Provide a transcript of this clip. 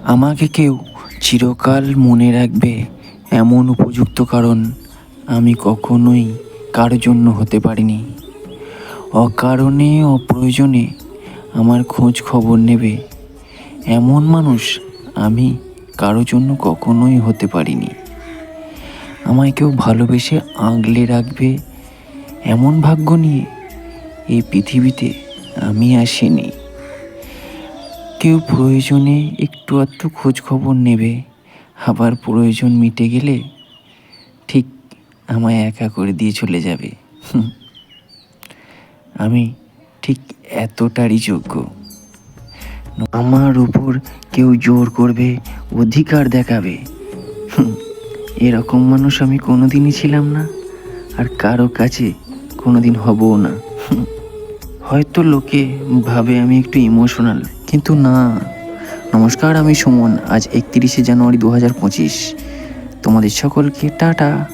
আমাকে কেউ চিরকাল মনে রাখবে এমন উপযুক্ত কারণ আমি কখনোই কারো জন্য হতে পারিনি। অকারণে অপ্রয়োজনে আমার খোঁজ খবর নেবে এমন মানুষ আমি কারো জন্য কখনোই হতে পারিনি। আমায় কেউ ভালোবেসে আগলে রাখবে এমন ভাগ্য নিয়ে এই পৃথিবীতে আমি আসিনি। কেউ প্রয়োজনে একটু আধটু খোঁজ খবর নেবে, আবার প্রয়োজন মিটে গেলে ঠিক আমায় একা করে দিয়ে চলে যাবে। আমি ঠিক এতটারই যোগ্য। আমার উপর কেউ জোর করবে, অধিকার দেখাবে, এরকম মানুষ আমি কোনোদিনই ছিলাম না, আর কারো কাছে কোনোদিন হবও না। হয়তো লোকে ভাবে আমি একটু ইমোশনাল, কিন্তু না। নমস্কার, আমি সুমন। আজ 31শে জানুয়ারি 2025। তোমাদের সকলকে টাটা।